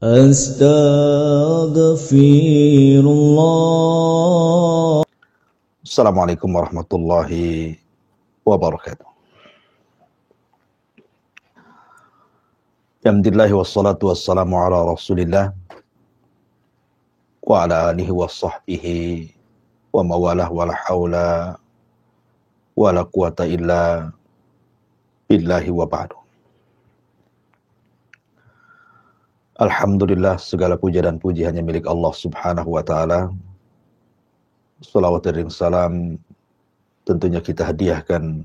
Astaghfirullah. Assalamualaikum warahmatullahi wabarakatuh. Alhamdulillah wassalatu wassalamu ala rasulillah wa ala alihi wa sahbihi wa mawalah wa la hawla wa la quwata illa billahi wa ba'du. Alhamdulillah, segala puja dan puji hanya milik Allah subhanahu wa ta'ala. Salawat dan salam tentunya kita hadiahkan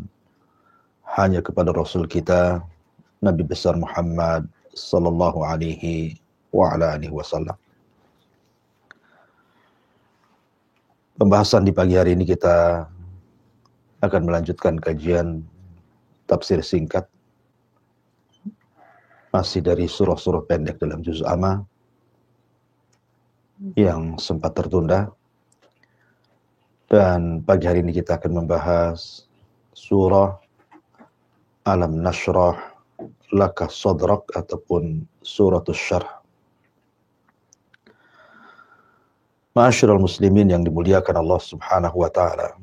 hanya kepada Rasul kita, Nabi besar Muhammad sallallahu alaihi wa ala alihi wasallam. Pembahasan di pagi hari ini kita akan melanjutkan kajian tafsir singkat masih dari surah-surah pendek dalam juz amma yang sempat tertunda. Dan pagi hari ini kita akan membahas surah Alam Nashrah Laka Sadrak ataupun suratul Syarh. Ma'asyiral muslimin yang dimuliakan Allah subhanahu wa ta'ala.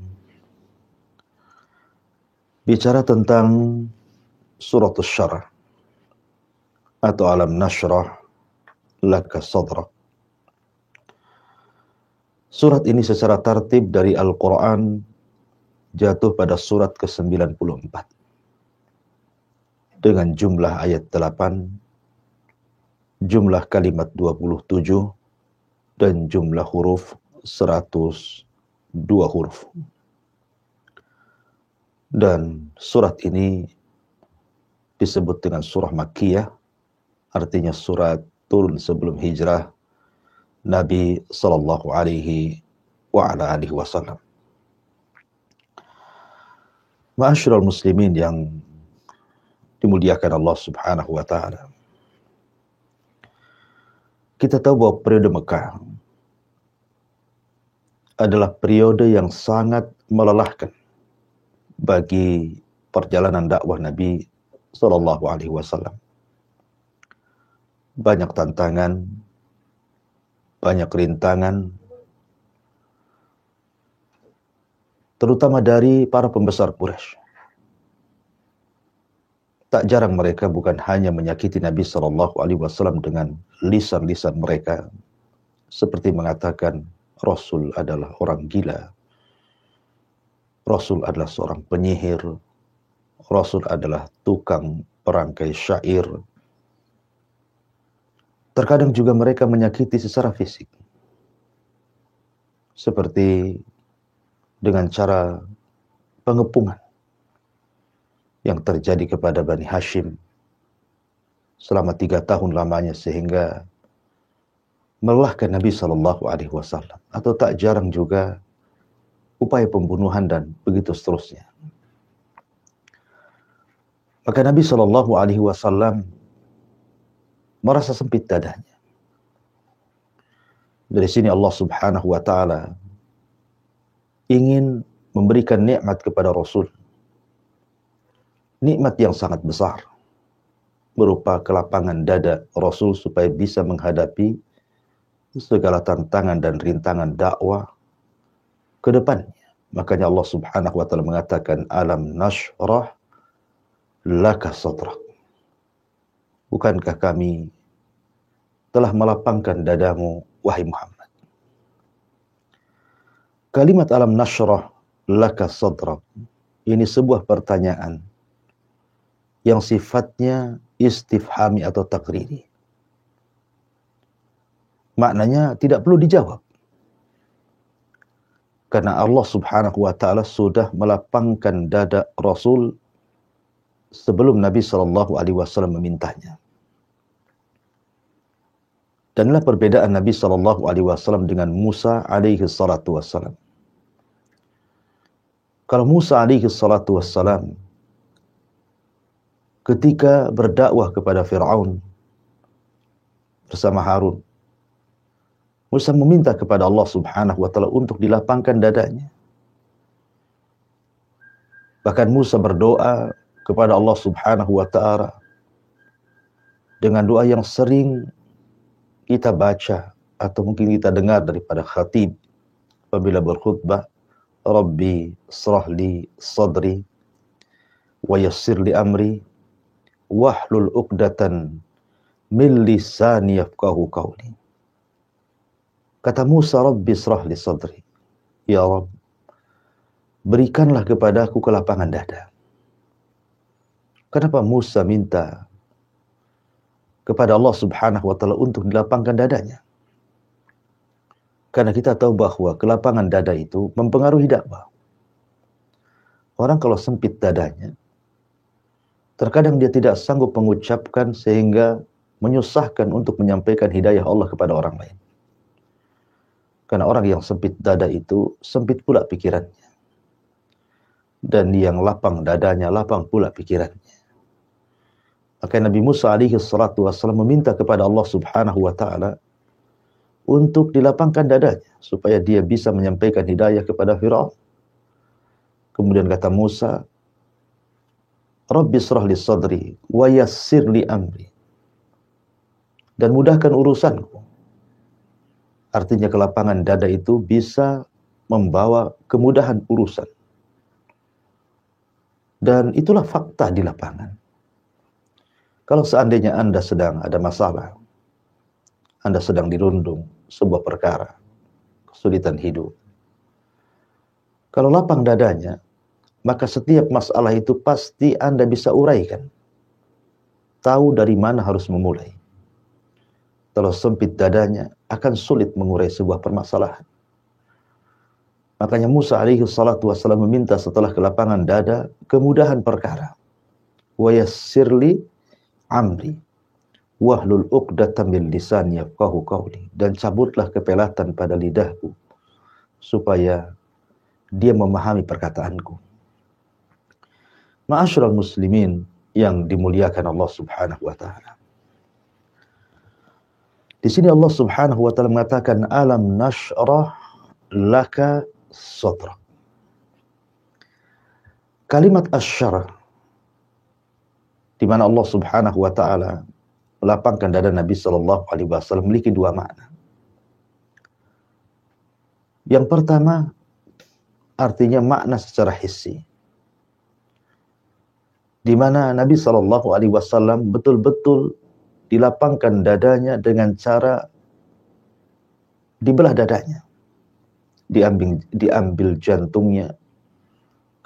Bicara tentang suratul Syarh atau Alam Nashrah Laka Sadrak. Surat ini secara tartib dari Al-Quran jatuh pada surat ke-94 dengan jumlah ayat 8, jumlah kalimat 27, dan jumlah huruf 102 huruf. Dan surat ini disebut dengan surah Makkiyah, artinya surat turun sebelum hijrah Nabi sallallahu alaihi wa ala alihi wasallam. Ma'asyiral muslimin yang dimuliakan Allah subhanahu wa ta'ala. Kita tahu bahwa periode Mekah adalah periode yang sangat melelahkan bagi perjalanan dakwah Nabi sallallahu alaihi wasallam. Banyak tantangan, banyak rintangan, terutama dari para pembesar Quraisy. Tak jarang mereka bukan hanya menyakiti Nabi sallallahu alaihi wasallam dengan lisan-lisan mereka, seperti mengatakan Rasul adalah orang gila, Rasul adalah seorang penyihir, Rasul adalah tukang perangkai syair. Terkadang juga mereka menyakiti secara fisik, seperti dengan cara pengepungan yang terjadi kepada Bani Hashim selama 3 tahun lamanya, sehingga melelahkan Nabi sallallahu alaihi wasallam. Atau tak jarang juga upaya pembunuhan dan begitu seterusnya. Maka Nabi sallallahu alaihi wasallam merasa sempit dadanya. Dari sini Allah subhanahu wa ta'ala ingin memberikan nikmat kepada Rasul. Nikmat yang sangat besar, berupa kelapangan dada Rasul supaya bisa menghadapi segala tantangan dan rintangan dakwah ke depannya. Makanya Allah subhanahu wa ta'ala mengatakan, Alam nashrah laka sadrak. Bukankah kami telah melapangkan dadamu, wahai Muhammad? Kalimat alam nashrah laka sadrak ini sebuah pertanyaan yang sifatnya istifhami atau takriri. Maknanya tidak perlu dijawab, karena Allah subhanahu wa ta'ala sudah melapangkan dada Rasul sebelum Nabi sallallahu alaihi wasallam memintanya. Dan inilah perbedaan Nabi sallallahu alaihi wasallam dengan Musa alaihi salatu wassalam. Kalau Musa alaihi salatu wassalam ketika berdakwah kepada Fir'aun bersama Harun, Musa meminta kepada Allah subhanahu wa ta'ala untuk dilapangkan dadanya. Bahkan Musa berdoa kepada Allah subhanahu wa ta'ala dengan doa yang sering kita baca atau mungkin kita dengar daripada khatib apabila berkhutbah, Rabbi israh li sadri wa yassir li amri wahlul 'uqdatan min lisani yafqahu qawli. Kata Musa, Rabbi israh li sadri. Ya Rabb, berikanlah kepadaku kelapangan dada. Kenapa Musa minta kepada Allah Subhanahu wa taala untuk dilapangkan dadanya? Karena kita tahu bahwa kelapangan dada itu mempengaruhi dakwah. Orang kalau sempit dadanya, terkadang dia tidak sanggup mengucapkan sehingga menyusahkan untuk menyampaikan hidayah Allah kepada orang lain. Karena orang yang sempit dada itu sempit pula pikirannya. Dan yang lapang dadanya lapang pula pikirannya. Maka Nabi Musa alaihi salatu wassalam meminta kepada Allah Subhanahu wa taala untuk dilapangkan dadanya supaya dia bisa menyampaikan hidayah kepada Firaun. Kemudian kata Musa, Rabbi israh li sadri wa yassir li amri. Dan mudahkan urusanku. Artinya kelapangan dada itu bisa membawa kemudahan urusan. Dan itulah fakta di lapangan. Kalau seandainya Anda sedang ada masalah, Anda sedang dirundung sebuah perkara, kesulitan hidup. Kalau lapang dadanya, maka setiap masalah itu pasti Anda bisa uraikan. Tahu dari mana harus memulai. Kalau sempit dadanya, akan sulit mengurai sebuah permasalahan. Makanya Musa alaihi salatu wassalam meminta setelah kelapangan dada, kemudahan perkara. Wa yassirli amri wahlul 'uqdatam min lisani yafqahu qawli. Dan cabutlah kepelatan pada lidahku supaya dia memahami perkataanku. Ma'asyiral muslimin yang dimuliakan Allah Subhanahu wa taala. Di sini Allah Subhanahu wa taala mengatakan alam nashrah laka sadrak. Kalimat asy-syarah di mana Allah Subhanahu wa taala melapangkan dada Nabi sallallahu alaihi wasallam memiliki dua makna. Yang pertama artinya makna secara hissi. Di mana Nabi sallallahu alaihi wasallam betul-betul dilapangkan dadanya dengan cara dibelah dadanya. Diambil jantungnya,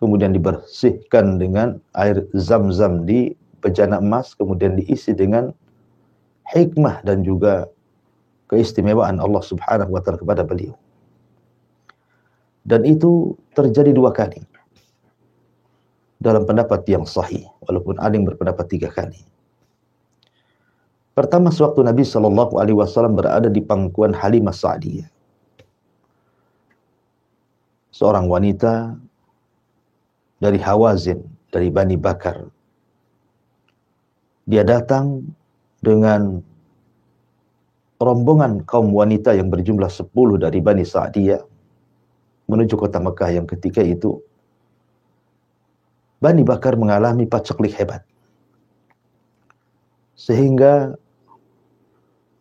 kemudian dibersihkan dengan air zam-zam di bejana emas, kemudian diisi dengan hikmah dan juga keistimewaan Allah Subhanahu wa taala kepada beliau. Dan itu terjadi dua kali. Dalam pendapat yang sahih, walaupun ada yang berpendapat 3 kali. Pertama, sewaktu Nabi sallallahu alaihi wasallam berada di pangkuan Halimah Sa'diyah. Seorang wanita dari Hawazin, dari Bani Bakar. Dia datang dengan rombongan kaum wanita yang berjumlah 10 dari Bani Sa'diyah menuju kota Mekah yang ketika itu Bani Bakar mengalami paceklik hebat. Sehingga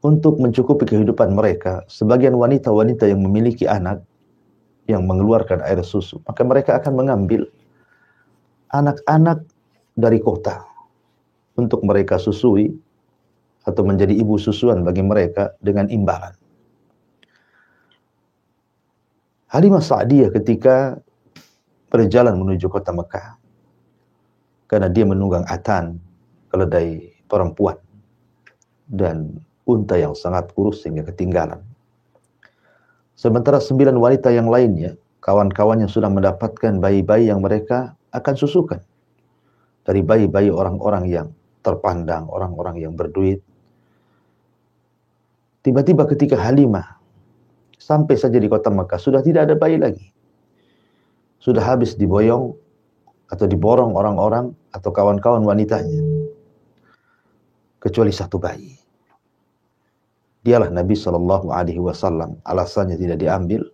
untuk mencukupi kehidupan mereka, sebagian wanita-wanita yang memiliki anak yang mengeluarkan air susu, maka mereka akan mengambil anak-anak dari kota untuk mereka susui atau menjadi ibu susuan bagi mereka dengan imbalan. Halimah Sa'diyah ketika berjalan menuju kota Mekah, karena dia menunggang atan, keledai perempuan, dan unta yang sangat kurus sehingga ketinggalan. Sementara 9 wanita yang lainnya, kawan-kawannya sudah mendapatkan bayi-bayi yang mereka akan susukan. Dari bayi-bayi orang-orang yang terpandang, orang-orang yang berduit. Tiba-tiba ketika Halimah sampai saja di kota Mekah, sudah tidak ada bayi lagi. Sudah habis diboyong atau diborong orang-orang atau kawan-kawan wanitanya. Kecuali 1 bayi. Dialah Nabi sallallahu alaihi wasallam. Alasannya tidak diambil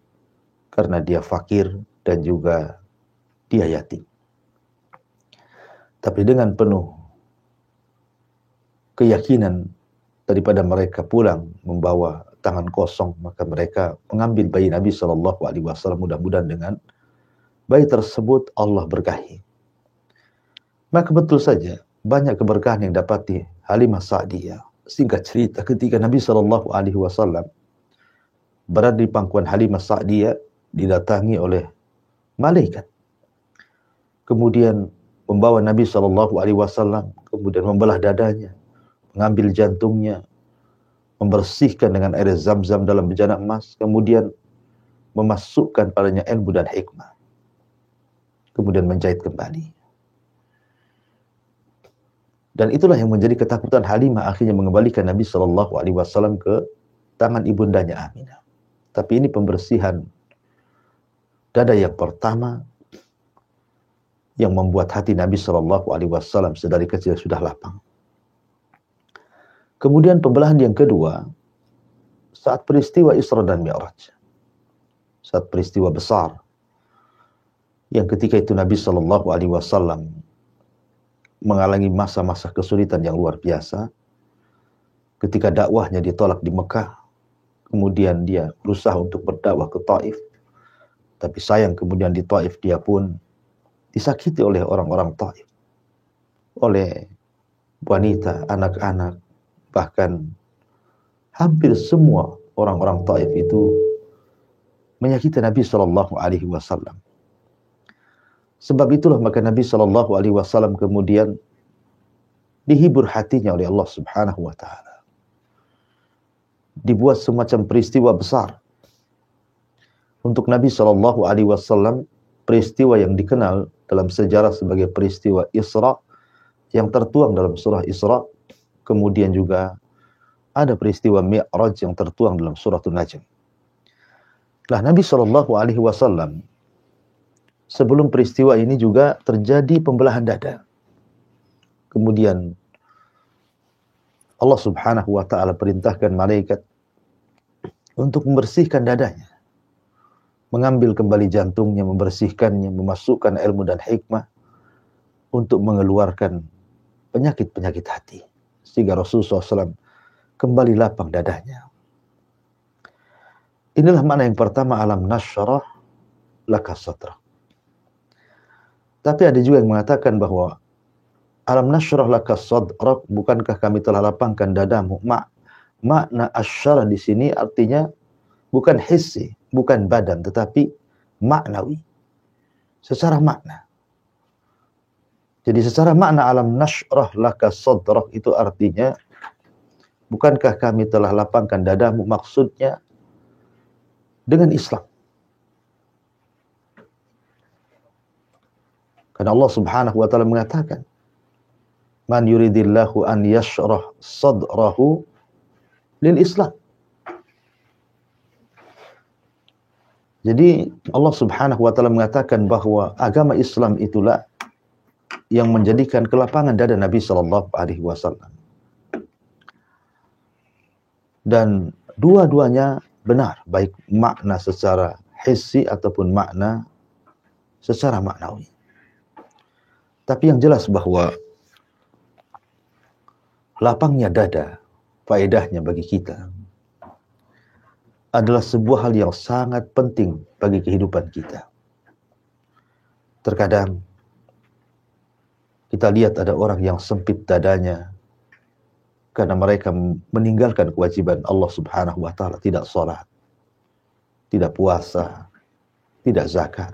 karena dia fakir dan juga dia yatim. Tapi dengan penuh keyakinan daripada mereka pulang membawa tangan kosong, maka mereka mengambil bayi Nabi SAW. Mudah-mudahan dengan bayi tersebut Allah berkahi. Maka betul saja banyak keberkahan yang dapati Halimah Sa'diyah. Singkat cerita, ketika Nabi SAW berada di pangkuan Halimah Sa'diyah, didatangi oleh malaikat. Kemudian membawa Nabi SAW, kemudian membelah dadanya, mengambil jantungnya, membersihkan dengan air zam-zam dalam bejana emas, kemudian memasukkan padanya ilmu dan hikmah, kemudian menjahit kembali. Dan itulah yang menjadi ketakutan Halimah, akhirnya mengembalikan Nabi SAW ke tangan ibundanya Aminah. Tapi ini pembersihan dada yang pertama yang membuat hati Nabi SAW sedari kecil sudah lapang. Kemudian pembelahan yang kedua, saat peristiwa Isra dan Mi'raj. Saat peristiwa besar, yang ketika itu Nabi SAW mengalami masa-masa kesulitan yang luar biasa. Ketika dakwahnya ditolak di Mekah, kemudian dia berusaha untuk berdakwah ke Taif. Tapi sayang kemudian di Taif dia pun disakiti oleh orang-orang Taif. Oleh wanita, anak-anak, bahkan hampir semua orang-orang Taif itu menyakiti Nabi SAW. Sebab itulah maka Nabi SAW kemudian dihibur hatinya oleh Allah Subhanahu wa taala. Dibuat semacam peristiwa besar untuk Nabi SAW, peristiwa yang dikenal dalam sejarah sebagai peristiwa Isra yang tertuang dalam surah Isra. Kemudian juga ada peristiwa Mi'raj yang tertuang dalam surah An-Najm. Nah, Nabi SAW sebelum peristiwa ini juga terjadi pembelahan dada. Kemudian Allah Subhanahu wa taala perintahkan malaikat untuk membersihkan dadanya. Mengambil kembali jantungnya, membersihkannya, memasukkan ilmu dan hikmah untuk mengeluarkan penyakit-penyakit hati. Sehingga Rasulullah SAW kembali lapang dadanya. Inilah makna yang pertama, alam nasyrah laka sadrak. Tapi ada juga yang mengatakan bahwa alam nasyrah laka sadrak, bukankah kami telah lapangkan dadamu? Makna asyarah di sini artinya bukan hissi, bukan badan, tetapi maknawi. Secara makna. Jadi secara makna alam nasyrah laka sadrak itu artinya bukankah kami telah lapangkan dadamu, maksudnya dengan Islam. Karena Allah Subhanahu wa taala mengatakan, "Man yuridillahu an yashrah sadrahu lil Islam." Jadi Allah Subhanahu wa taala mengatakan bahwa agama Islam itulah yang menjadikan kelapangan dada Nabi sallallahu alaihi wasallam. Dan dua-duanya benar, baik makna secara hissi ataupun makna secara maknawi. Tapi yang jelas bahwa lapangnya dada, faedahnya bagi kita adalah sebuah hal yang sangat penting bagi kehidupan kita. Terkadang kita lihat ada orang yang sempit dadanya karena mereka meninggalkan kewajiban Allah Subhanahu wa taala, tidak salat, tidak puasa, tidak zakat,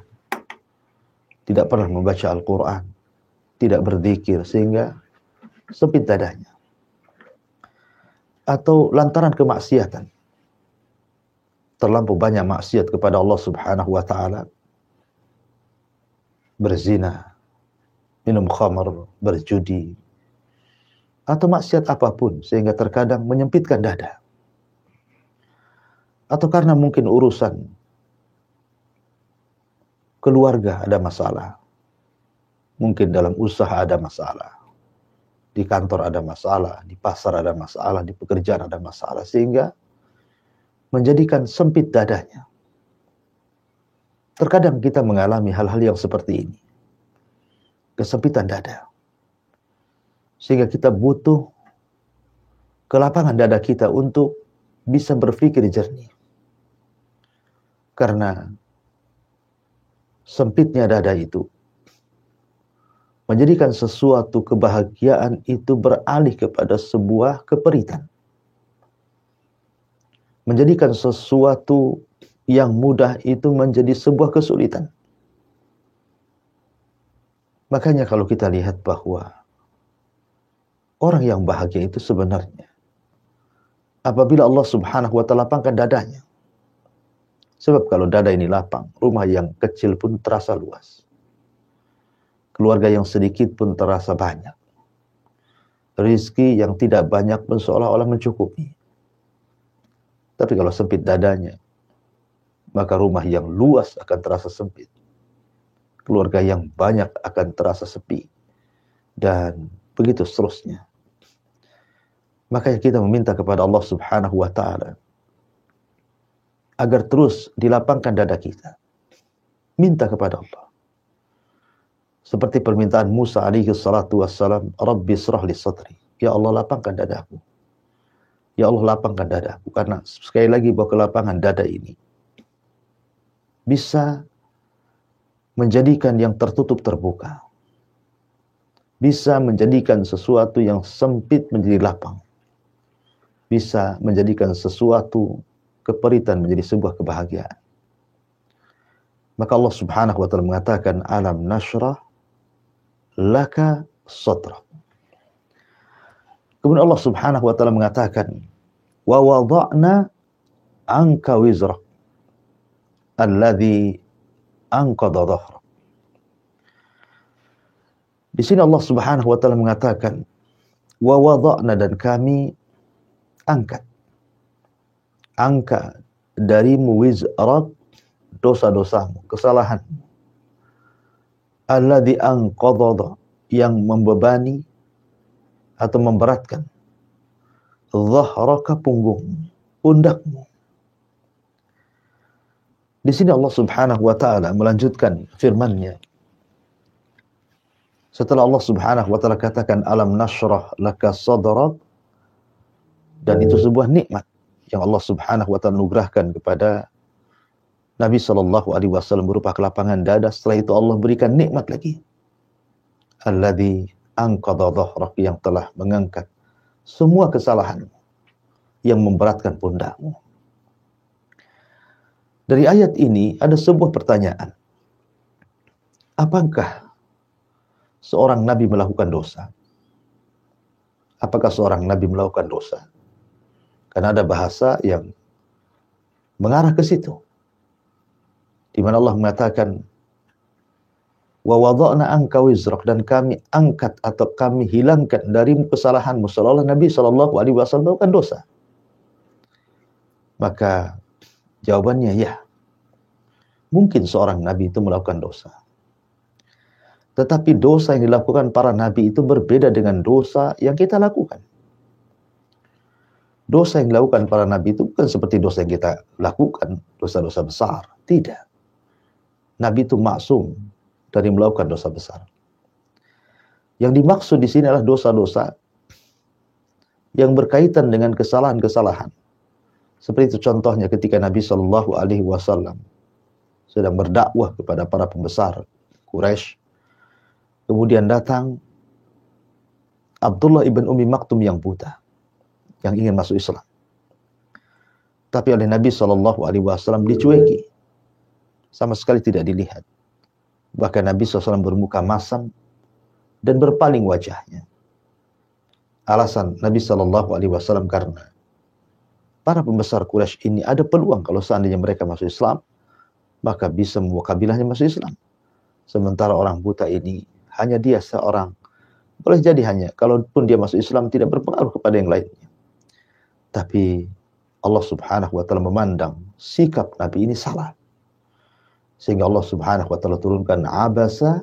tidak pernah membaca Al-Qur'an, tidak berzikir, sehingga sempit dadanya. Atau lantaran kemaksiatan, terlampau banyak maksiat kepada Allah Subhanahu wa taala, berzina, minum khamar, berjudi, atau maksiat apapun, sehingga terkadang menyempitkan dada. Atau karena mungkin urusan keluarga ada masalah, mungkin dalam usaha ada masalah, di kantor ada masalah, di pasar ada masalah, di pekerjaan ada masalah, sehingga menjadikan sempit dadanya. Terkadang kita mengalami hal-hal yang seperti ini, kesempitan dada, sehingga kita butuh kelapangan dada kita untuk bisa berpikir jernih. Karena sempitnya dada itu menjadikan sesuatu kebahagiaan itu beralih kepada sebuah keperitan. Menjadikan sesuatu yang mudah itu menjadi sebuah kesulitan. Makanya kalau kita lihat bahwa orang yang bahagia itu sebenarnya apabila Allah Subhanahu wa ta'ala lapangkan dadanya. Sebab kalau dada ini lapang, rumah yang kecil pun terasa luas. Keluarga yang sedikit pun terasa banyak. Rizki yang tidak banyak pun seolah-olah mencukupi. Tapi kalau sempit dadanya, maka rumah yang luas akan terasa sempit. Keluarga yang banyak akan terasa sepi. Dan begitu seterusnya. Makanya kita meminta kepada Allah Subhanahu wa ta'ala agar terus dilapangkan dada kita. Minta kepada Allah. Seperti permintaan Musa alaihi salatu wassalam, Rabbi srah li sadri. Ya Allah, lapangkan dadaku. Ya Allah, lapangkan dadaku. Karena sekali lagi bahwa kelapangan dada ini bisa menjadikan yang tertutup terbuka. Bisa menjadikan sesuatu yang sempit menjadi lapang. Bisa menjadikan sesuatu keperitan menjadi sebuah kebahagiaan. Maka Allah Subhanahu wa ta'ala mengatakan, alam nashrah laka sadrak. Kemudian Allah Subhanahu wa ta'ala mengatakan, wa wada'na anka wizrak alladhi anqadha dhahrak. Di sini Allah Subhanahu wa ta'ala mengatakan, wa wada'na, dan kami angkat darimu wizrak, dosa-dosamu, kesalahanmu. Alladzi anqadha, yang membebani atau memberatkan, dhahraka, punggungmu, pundakmu. Di sini Allah Subhanahu wa ta'ala melanjutkan firman-Nya. Setelah Allah Subhanahu wa ta'ala katakan alam nashrah laka sadrak, dan itu sebuah nikmat yang Allah Subhanahu wa ta'ala anugerahkan kepada Nabi sallallahu alaihi wasallam berupa kelapangan dada. Setelah itu Allah berikan nikmat lagi. Alladzi anqadha dhahrak, yang telah mengangkat semua kesalahanmu yang memberatkan pundakmu. Dari ayat ini ada sebuah pertanyaan. Apakah seorang nabi melakukan dosa? Apakah seorang nabi melakukan dosa? Karena ada bahasa yang mengarah ke situ. Di mana Allah mengatakan, wa wada'na anka wizrak, dan kami angkat atau kami hilangkan darimu kesalahanmu, seolah Nabi sallallahu alaihi wasallam melakukan dosa. Maka jawabannya ya. Mungkin seorang nabi itu melakukan dosa. Tetapi dosa yang dilakukan para nabi itu berbeda dengan dosa yang kita lakukan. Dosa yang dilakukan para nabi itu bukan seperti dosa yang kita lakukan, dosa-dosa besar. Tidak. Nabi itu maksum dari melakukan dosa besar. Yang dimaksud di sini adalah dosa-dosa yang berkaitan dengan kesalahan-kesalahan. Seperti itu contohnya ketika Nabi Shallallahu Alaihi Wasallam sedang berdakwah kepada para pembesar Quraisy. Kemudian datang Abdullah ibn Ummi Maktum yang buta, yang ingin masuk Islam. Tapi oleh Nabi Shallallahu Alaihi Wasallam dicueki, sama sekali tidak dilihat. Bahkan Nabi SAW bermuka masam dan berpaling wajahnya. Alasan Nabi Shallallahu Alaihi Wasallam karena para pembesar Quraisy ini ada peluang kalau seandainya mereka masuk Islam, maka bisa membawa kabilahnya masuk Islam. Sementara orang buta ini hanya dia seorang, boleh jadi hanya, kalaupun dia masuk Islam tidak berpengaruh kepada yang lainnya. Tapi Allah Subhanahu wa ta'ala memandang sikap Nabi ini salah. Sehingga Allah Subhanahu wa ta'ala turunkan abasa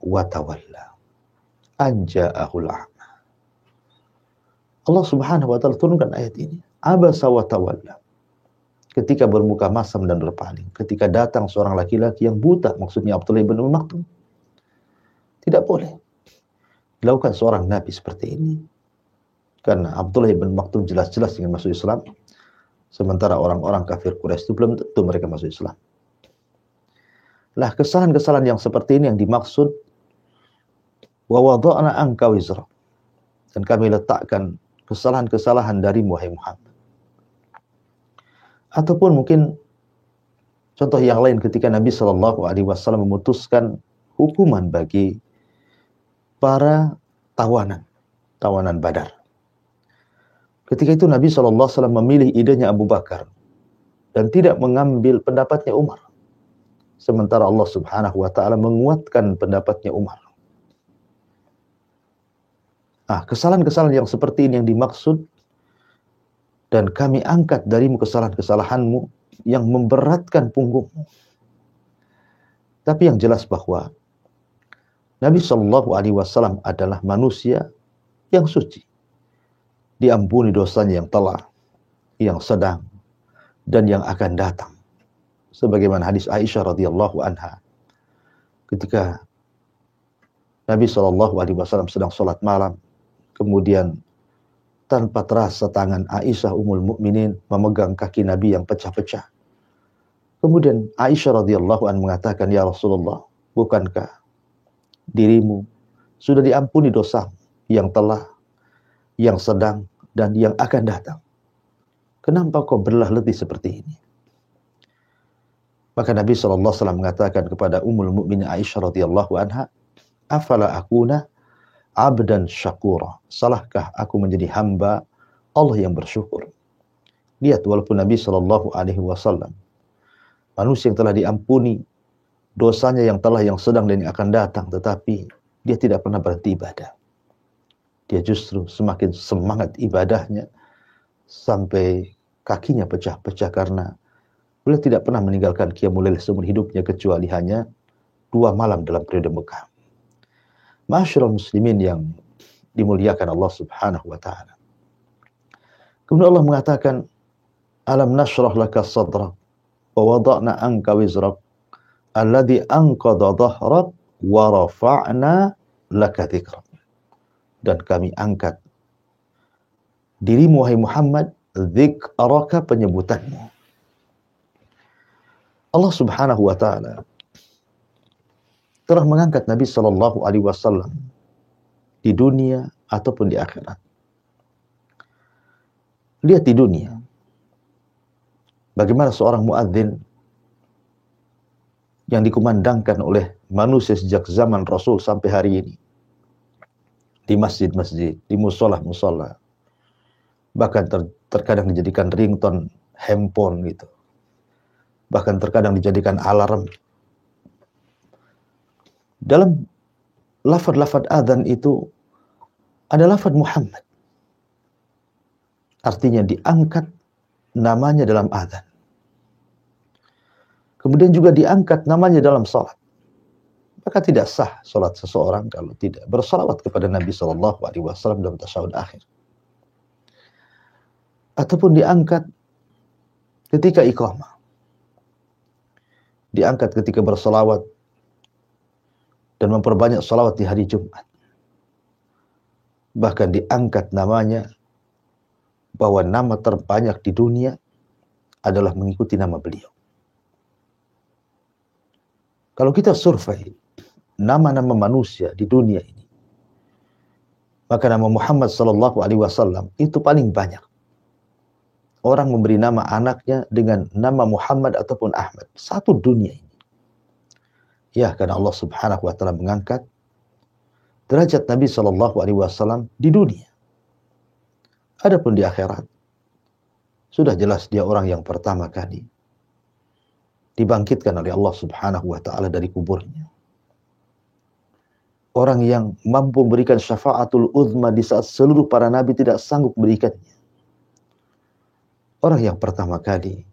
wa tawalla an ja'ahul a'ma. Allah Subhanahu wa ta'ala turunkan ayat ini, abasa wa tawalla, ketika bermuka masam dan berpaling, ketika datang seorang laki-laki yang buta, maksudnya Abdullah bin Ummi Maktum. Tidak boleh dilakukan seorang nabi seperti ini. Karena Abdullah bin Maktum jelas-jelas ingin masuk Islam, sementara orang-orang kafir Quraisy itu belum tentu mereka masuk Islam. Lah kesalahan-kesalahan yang seperti ini yang dimaksud wa wada'na anka wizra. Dan kami letakkan kesalahan-kesalahan dari Muhammad. Ataupun mungkin contoh yang lain ketika Nabi Shallallahu Alaihi Wasallam memutuskan hukuman bagi para tawanan Badar. Ketika itu Nabi Shallallahu Alaihi Wasallam memilih idenya Abu Bakar dan tidak mengambil pendapatnya Umar. Sementara Allah Subhanahu Wa Taala menguatkan pendapatnya Umar. Kesalahan-kesalahan yang seperti ini yang dimaksud, dan kami angkat darimu kesalahan-kesalahanmu yang memberatkan punggungmu. Tapi yang jelas bahwa Nabi Shallallahu Alaihi Wasallam adalah manusia yang suci, diampuni dosanya yang telah, yang sedang, dan yang akan datang. Sebagaimana hadis Aisyah radhiyallahu anha, ketika Nabi Shallallahu Alaihi Wasallam sedang sholat malam, kemudian tanpa terasa tangan Aisyah Ummul Mukminin memegang kaki Nabi yang pecah-pecah. Kemudian Aisyah radhiyallahu anha mengatakan, "Ya Rasulullah, bukankah dirimu sudah diampuni dosa yang telah, yang sedang, dan yang akan datang? Kenapa kau berbelah letih seperti ini?" Maka Nabi SAW mengatakan kepada Ummul Mukminin Aisyah radhiyallahu anha, "Afala akuna abdan syakura. Salahkah aku menjadi hamba Allah yang bersyukur?" Lihat, walaupun Nabi Shallallahu Alaihi Wasallam manusia yang telah diampuni dosanya yang telah, yang sedang, dan yang akan datang, tetapi dia tidak pernah berhenti ibadah. Dia justru semakin semangat ibadahnya sampai kakinya pecah-pecah karena beliau tidak pernah meninggalkan qiyamul lail seumur hidupnya kecuali hanya 2 malam dalam periode Mekah. Ma'asyiral muslimin yang dimuliakan Allah Subhanahu wa taala. Kemudian Allah mengatakan, "Alam nashrah laka sadrak wa wada'na anka wizrak alladhi anqadha dhahrak wa rafa'na laka dzikrak." Dan kami angkat dirimu wahai Muhammad, dzikraka, penyebutanmu. Allah Subhanahu wa taala telah mengangkat Nabi Shallallahu Alaihi Wasallam di dunia ataupun di akhirat. Lihat di dunia, bagaimana seorang muadzin yang dikumandangkan oleh manusia sejak zaman Rasul sampai hari ini, di masjid-masjid, di musola-musola, bahkan terkadang dijadikan ringtone handphone gitu, bahkan terkadang dijadikan alarm. Dalam lafaz-lafaz adzan itu ada lafaz Muhammad. Artinya diangkat namanya dalam adzan. Kemudian juga diangkat namanya dalam salat. Maka tidak sah salat seseorang kalau tidak bersalawat kepada Nabi Shallallahu Alaihi Wasallam dalam tasyahud akhir. Ataupun diangkat ketika iqamah. Diangkat ketika bersalawat dan memperbanyak salawat di hari Jumat. Bahkan diangkat namanya, bahwa nama terbanyak di dunia adalah mengikuti nama beliau. Kalau kita survei nama-nama manusia di dunia ini, maka nama Muhammad Sallallahu Alaihi Wasallam itu paling banyak. Orang memberi nama anaknya dengan nama Muhammad ataupun Ahmad. Satu dunia ini. Ya, karena Allah Subhanahu wa taala mengangkat derajat Nabi Shallallahu Alaihi Wasallam di dunia. Adapun di akhirat, sudah jelas dia orang yang pertama kali dibangkitkan oleh Allah Subhanahu wa taala dari kuburnya. Orang yang mampu memberikan syafaatul uzma di saat seluruh para nabi tidak sanggup memberikannya. Orang yang pertama kali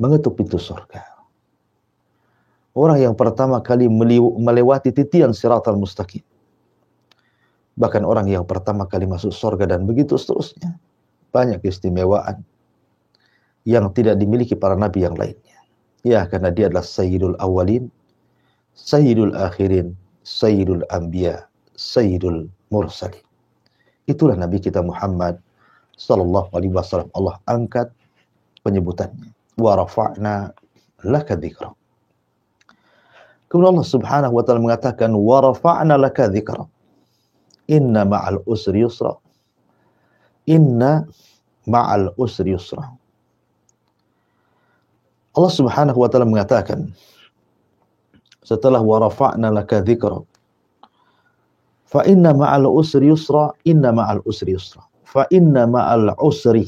mengetuk pintu surga. Orang yang pertama kali melewati titian siratal mustaqim. Bahkan orang yang pertama kali masuk surga dan begitu seterusnya. Banyak keistimewaan yang tidak dimiliki para nabi yang lainnya. Ya, karena dia adalah sayyidul awalin, sayyidul akhirin, sayyidul anbiya, sayyidul mursalin. Itulah Nabi kita Muhammad sallallahu alaihi wasallam. Allah angkat penyebutannya. Wa rafa'na laka dzikra. Kemudian Allah Subhanahu wa taala mengatakan wa rafa'na laka dzikra. Inna ma'al usri yusra. Inna ma'al usri yusra. Allah Subhanahu wa taala mengatakan setelah wa rafa'na laka dzikra. Fa inna ma'al usri yusra, inna ma'al usri yusra. Fa inna ma'al usri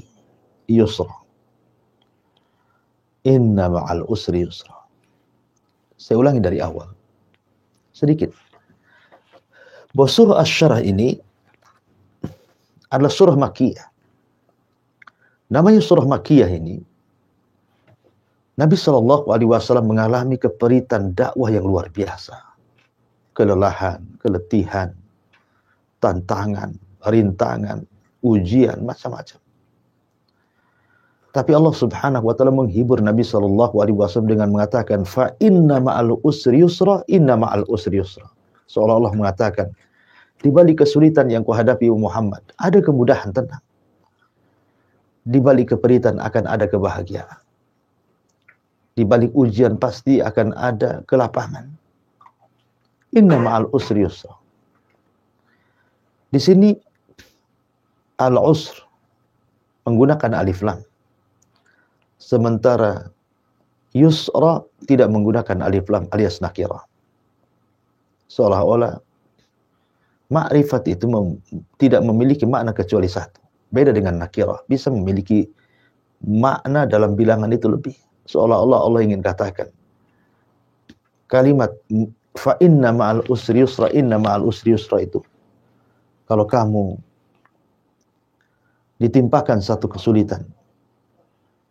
yusra. Inna ma'al usri yusra. Saya ulangi dari awal. Sedikit. Bahwa surah Asy-Syarah ini adalah surah Makkiyah. Namanya surah Makkiyah ini, Nabi SAW mengalami keperitan dakwah yang luar biasa. Kelelahan, keletihan, tantangan, rintangan, ujian, macam-macam. Tapi Allah Subhanahu wa taala menghibur Nabi SAW dengan mengatakan fa inna ma'al usri yusra, inna ma'al usri yusra. Seolah-olah mengatakan di balik kesulitan yang kuhadapi Muhammad, ada kemudahan, tenang. Di balik keperitan akan ada kebahagiaan. Di balik ujian pasti akan ada kelapangan. Inna ma'al usri yusra. Di sini al-usr menggunakan alif lam. Sementara yusra tidak menggunakan alif lam alias nakirah. Seolah-olah ma'rifat itu tidak memiliki makna kecuali satu. Beda dengan nakirah, bisa memiliki makna dalam bilangan itu lebih. Seolah-olah Allah ingin katakan kalimat fa inna ma'al usri yusra, inna ma'al usri yusra itu, kalau kamu ditimpakan satu kesulitan,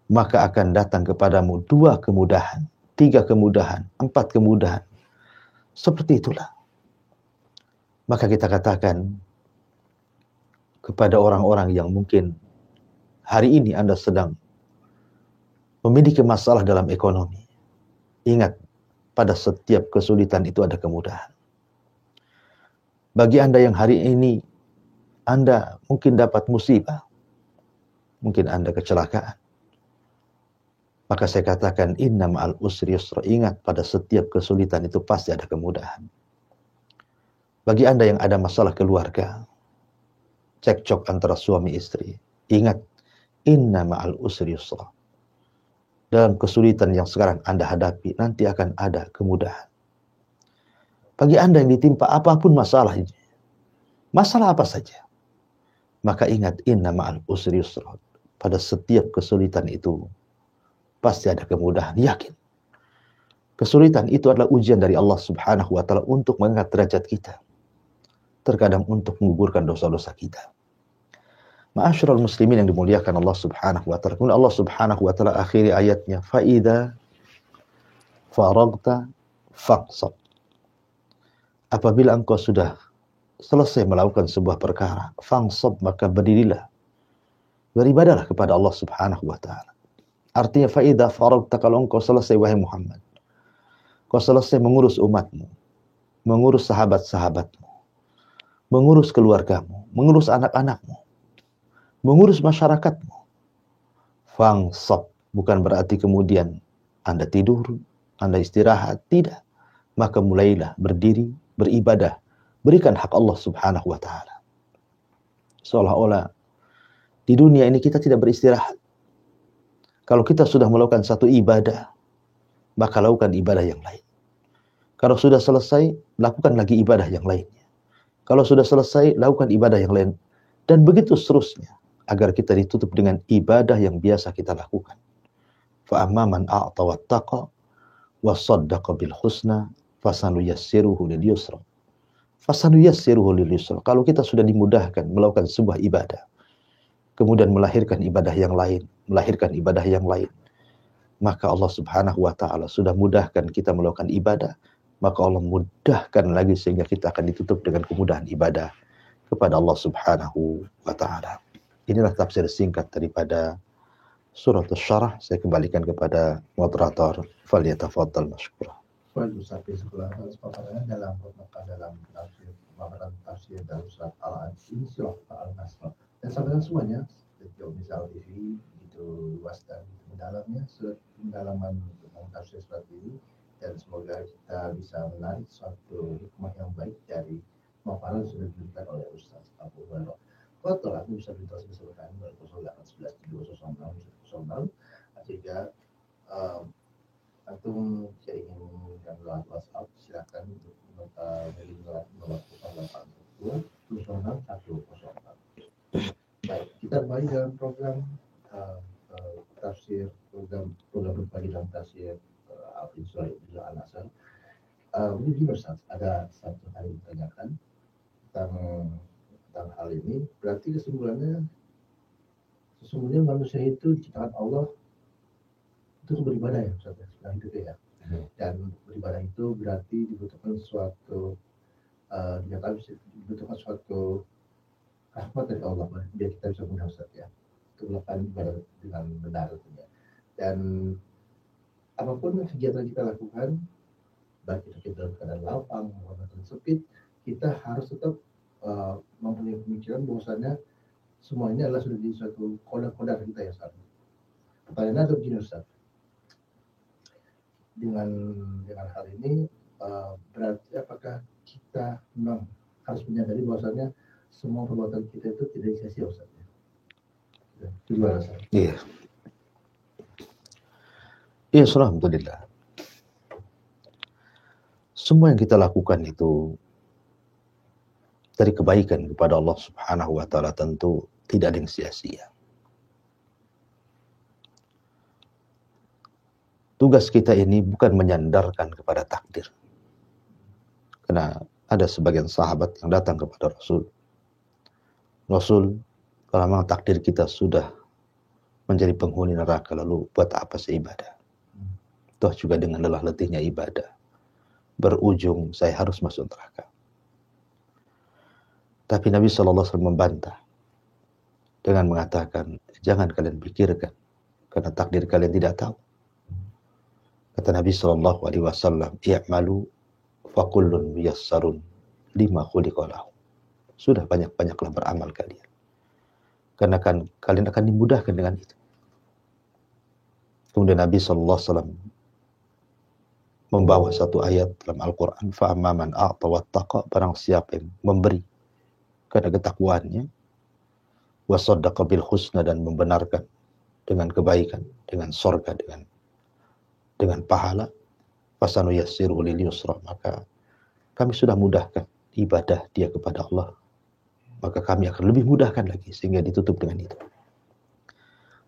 maka akan datang kepadamu 2 kemudahan, 3 kemudahan, 4 kemudahan. Seperti itulah. Maka kita katakan kepada orang-orang yang mungkin hari ini Anda sedang memiliki masalah dalam ekonomi. Ingat, pada setiap kesulitan itu ada kemudahan. Bagi Anda yang hari ini Anda mungkin dapat musibah, mungkin Anda kecelakaan, maka saya katakan inna ma'al usri yusra. Ingat, pada setiap kesulitan itu pasti ada kemudahan. Bagi Anda yang ada masalah keluarga, cekcok antara suami istri, ingat inna ma'al usri yusra. Dalam kesulitan yang sekarang Anda hadapi, nanti akan ada kemudahan. Bagi Anda yang ditimpa apapun masalahnya, masalah apa saja, maka ingat inna ma'al usri yusra. Pada setiap kesulitan itu pasti ada kemudahan. Yakin. Kesulitan itu adalah ujian dari Allah Subhanahu wa taala untuk mengangkat derajat kita. Terkadang untuk menggugurkan dosa-dosa kita. Ma'asyiral muslimin yang dimuliakan Allah Subhanahu wa taala. Kemudian Allah Subhanahu wa taala akhiri ayatnya fa idza faragta faqsab. Apabila engkau sudah selesai melakukan sebuah perkara, fangsab, maka berdirilah. Beribadahlah kepada Allah Subhanahu wa taala. Artinya fa idza faragta, kalau engkau selesai wahai Muhammad, kau selesai mengurus umatmu, mengurus sahabat-sahabatmu, mengurus keluargamu, mengurus anak-anakmu, mengurus masyarakatmu. Fangsab bukan berarti kemudian Anda tidur, Anda istirahat, tidak. Maka mulailah berdiri, beribadah, berikan hak Allah Subhanahu wa taala. Seolah-olah di dunia ini kita tidak beristirahat. Kalau kita sudah melakukan satu ibadah, maka lakukan ibadah yang lain. Kalau sudah selesai, lakukan lagi ibadah yang lainnya. Kalau sudah selesai, lakukan ibadah yang lain. Dan begitu seterusnya, agar kita ditutup dengan ibadah yang biasa kita lakukan. Fa'amma man a'ta wattaqa wa saddaqa bil husna fasanuyassiruhu lil yusra. Fasanuyassiruhu lil yusra. Kalau kita sudah dimudahkan melakukan sebuah ibadah, kemudian melahirkan ibadah yang lain, maka Allah Subhanahu wa taala sudah mudahkan kita melakukan ibadah, maka Allah mudahkan lagi sehingga kita akan ditutup dengan kemudahan ibadah kepada Allah Subhanahu wa taala. Inilah tafsir singkat daripada surah Asy-Syarah. Saya kembalikan kepada moderator. Falyatafaddal masykurah. Soal sampai sekolah paparannya dalam tafsir dalam surat Al-Insya Al-Nasr dan sahabat semuanya misal TV gitu luas dan mendalamnya pendalaman tafsir surat ini dan semoga kita bisa menarik suatu hikmah yang baik dari paparan sudah diberikan oleh Ustaz Abu Hurairah. Kalau aku bisa berinteraksi bersama kami 0811 jika antum ingin yang lewat WhatsApp silakan untuk nomor 0822 Baik, kita kembali dalam program tafsir program berbagi dalam tafsir Al-Insya Al-Nasr. Begini Ustaz, ada satu hal yang ditanyakan tentang hal ini. Berarti sesungguhnya manusia itu diciptakan Allah itu beribadah ya Ustaz ya, itu ya. Dan beribadah itu berarti dibutuhkan suatu dibutuhkan suatu rahmat dari Allah biar kita bisa mudah Ustaz ya. Itu melakukan ibadah dengan benar tentunya. Dan apapun kegiatan kita lakukan, baik itu kita dalam keadaan lapang maupun sempit, kita harus tetap mempunyai pemikiran bahwasanya semua ini adalah sudah jadi suatu kodar kita ya Ustaz. Pertanyaannya adalah begini Ustaz. Dengan hal ini berarti apakah kita memang harus menyadari bahwasanya semua perbuatan kita itu tidak sia-sia Ustaz ya? Gimana Ustaz? Iya. Iya, alhamdulillah. Semua yang kita lakukan itu dari kebaikan kepada Allah Subhanahu wa taala tentu tidak ada yang sia-sia. Tugas kita ini bukan menyandarkan kepada takdir. Karena ada sebagian sahabat yang datang kepada Rasul. Rasul, kalau memang takdir kita sudah menjadi penghuni neraka, lalu buat apa seibadah? Toh juga dengan lelah letihnya ibadah, berujung saya harus masuk neraka. Tapi Nabi SAW membantah dengan mengatakan, jangan kalian pikirkan, karena takdir kalian tidak tahu. Kata Nabi SAW, i'malu fakullun miyassarun lima khuliqa lahu. Sudah banyak-banyaklah beramal kalian. Karena kalian akan dimudahkan dengan itu. Kemudian Nabi SAW membawa satu ayat dalam Al-Quran, fa'amma man a'ta wattaqa, barang siapa yang memberi karena ketakwaannya, wa saddaqa bil husna, dan membenarkan dengan kebaikan, dengan surga, dengan pahala, fasanu yassiru lil yusra, maka kami sudah mudahkan ibadah dia kepada Allah, maka kami akan lebih mudahkan lagi sehingga ditutup dengan itu.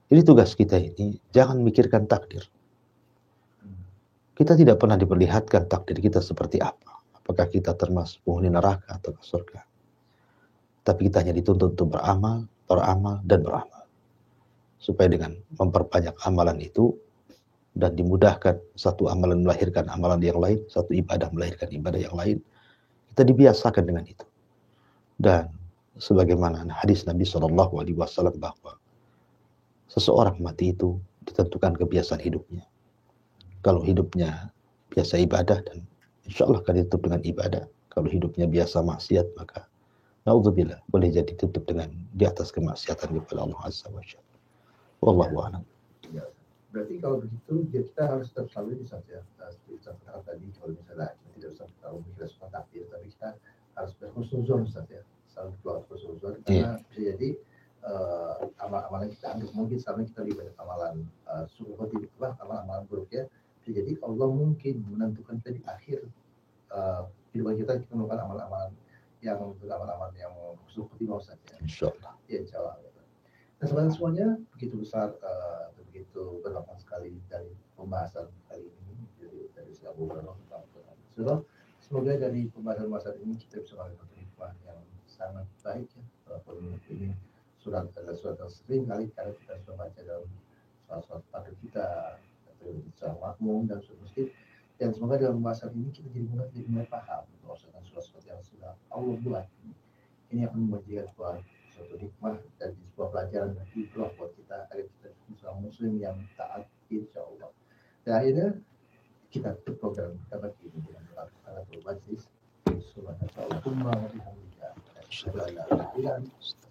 Jadi tugas kita ini jangan mikirkan takdir. Kita tidak pernah diperlihatkan takdir kita seperti apa, apakah kita termasuk penghuni neraka atau surga. Tapi kita hanya dituntut untuk beramal, dan beramal, supaya dengan memperbanyak amalan itu dan dimudahkan, satu amalan melahirkan amalan yang lain, satu ibadah melahirkan ibadah yang lain, kita dibiasakan dengan itu. Dan sebagaimana hadis Nabi SAW bahwa seseorang mati itu ditentukan kebiasaan hidupnya. Kalau hidupnya biasa ibadah, dan insya Allah akan ditutup dengan ibadah. Kalau hidupnya biasa maksiat, maka naudzubillah, boleh jadi tutup dengan di atas kemaksiatan kepada Allah Azza wa Jalla. Wallahu a'lam. Berarti kalau begitu kita harus tetap selalu di saja seperti Ustaz tadi, kalau misalnya kita tidak usah tahu mikir soal takdir, tapi kita harus berhusnuzon Ustaz ya, selalu berhusnuzon, karena bisa jadi amalan kita anggap mungkin selama kita lebih banyak amalan amalan buruk ya, bisa jadi Allah mungkin menentukan kita di akhir kehidupan kita melakukan amalan-amalan yang seperti mau saja. Insyaallah. Ya insyaallah. Nah semuanya begitu besar, begitu bermanfaat sekali dari pembahasan kali ini dari Abu Hurairah tentang semoga dari pembahasan ini kita bisa mengambil hikmah yang sangat baik ya. Walaupun ini surat adalah surat yang sering kali kita sudah baca dalam surat pada kita, surat makmum dan surat. Dan semoga dalam pembahasan ini kita jadi mulai paham bahwa surat yang sudah Allah buat ini akan menjadi suatu hikmah dan sebuah pelajaran dan ibrah buat kita agar kita seorang muslim yang taat insya Allah. Dan akhirnya kita program kita pagi ini dengan sangat berbasis. Subhanallahumma wa bihamdika. Asyhadu an la ilaha illa anta